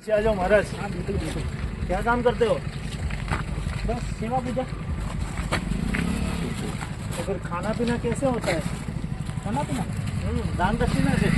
नीचे आ जाओ महाराज। हाँ बिल्कुल बिल्कुल। क्या काम करते हो? बस सेवा पूजा। तो फिर खाना पीना कैसे होता है? खाना पीना दान दक्षिणा से।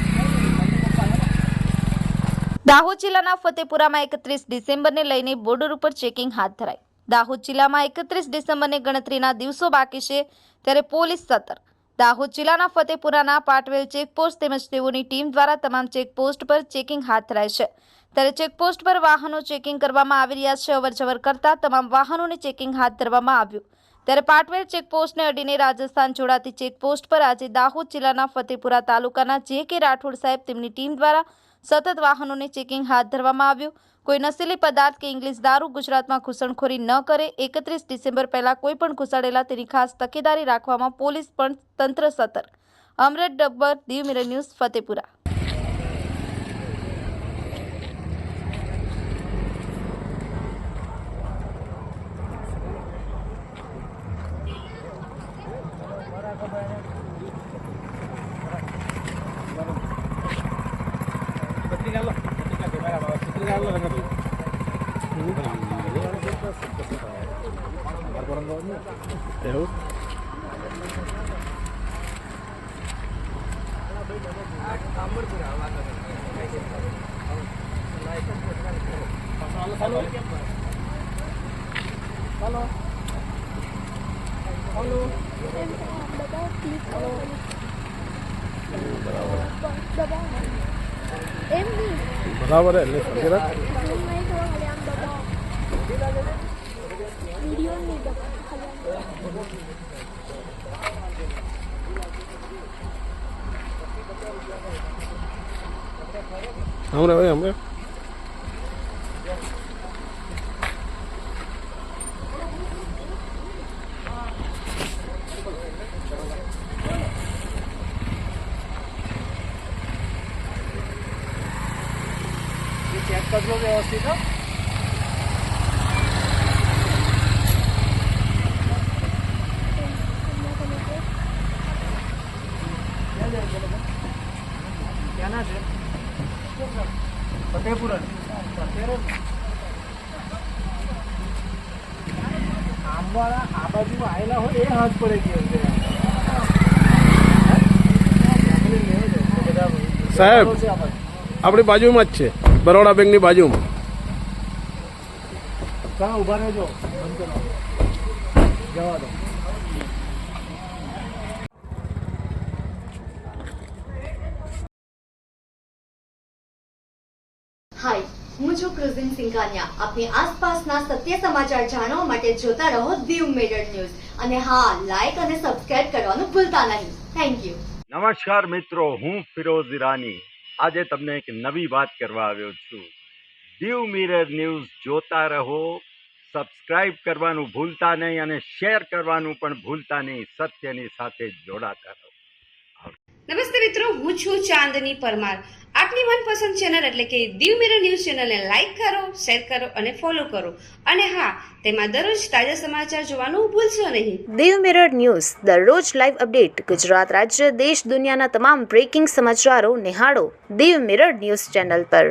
દાહોદ જિલ્લાના ફતેપુરામાં 31 ડિસેમ્બરને લઈને બોર્ડર ઉપર ચેકિંગ હાથ ધરાઈ। દાહોદ જિલ્લામાં 31 ડિસેમ્બરને ગણતરીના દિવસો બાકી છે ત્યારે પોલીસ સતર્ક। દાહોદ જિલ્લાના ફતેપુરાના પાટવેલ ચેકપોસ્ટ તેમજ તેઓની ટીમ દ્વારા તમામ ચેકપોસ્ટ પર ચેકિંગ હાથ ધરાય છે ત્યારે ચેકપોસ્ટ પર વાહનો ચેકિંગ કરવામાં આવી રહ્યા છે। અવરજવર કરતા તમામ વાહનોને ચેકિંગ હાથ ધરવામાં આવ્યું ત્યારે પાટવેલ ચેકપોસ્ટને અડીને રાજસ્થાન જોડાતી ચેકપોસ્ટ પર આજે દાહોદ જિલ્લાના ફતેપુરા તાલુકાના જે.કે. રાઠોડ સાહેબ તેમની ટીમ દ્વારા સતત વાહનોને ચેકિંગ હાથ ધરવામાં આવ્યું। કોઈ નશીલી પદાર્થ કે ઇંગ્લિશ દારૂ ગુજરાતમાં ઘૂસણખોરી ન કરે। 31 ડિસેમ્બર પહેલા કોઈ પણ ઘુસાડેલા તેની ખાસ તકેદારી રાખવામાં પોલીસ પણ તંત્ર સતર્ક। Amresh Dabbar, Diu Mirror News, Fatepura. બરાબર એટલે સમજરા हमरे भाई हमरे चेक कर लो व्यवस्थित। क्या ना है? फतेहपुरा આમવાળા આ બાજુ આવેલા હોય એ હાથ પડે ગયો સાહેબ આપણી બાજુમાં જ છે, બરોડા બેંકની બાજુમાં। કहाँ ઉભા રહેજો, બંધ કરો, જવા દો। હાય, હું છું ક્રુઝિન સિંઘાનિયા। આપની આસપાસના સત્ય સમાચાર જાણવા માટે જોતા રહો દીવ મિરર ન્યૂઝ અને હા, લાઈક અને સબસ્ક્રાઇબ કરવાનું ભૂલતા નહીં। Thank you. નમસ્કાર મિત્રો, હું ફિરોઝ ઈરાની આજે તમને એક નવી વાત કરવા આવ્યો છું। દીવ મિરર ન્યૂઝ જોતા રહો, સબસ્ક્રાઇબ કરવાનું ભૂલતા નહીં અને શેર કરવાનું પણ ભૂલતા નહીં। સત્યની સાથે જોડાતા રહો। નમસ્તે મિત્રો, હું છું ચાંદની પરમાર। આપની મનપસંદ ચેનલ એટલે કે દીવ મિરર ન્યૂઝ ચેનલને લાઈક કરો, શેર કરો અને ફોલો કરો અને હા, તેમાં દરરોજ તાજા સમાચાર જોવાનું ભૂલશો નહીં। દીવ મિરર ન્યૂઝ દરરોજ લાઈવ અપડેટ, ગુજરાત રાજ્ય, દેશ, દુનિયાના તમામ બ્રેકિંગ સમાચારો નિહાળો દીવ મિરર ન્યૂઝ ચેનલ પર।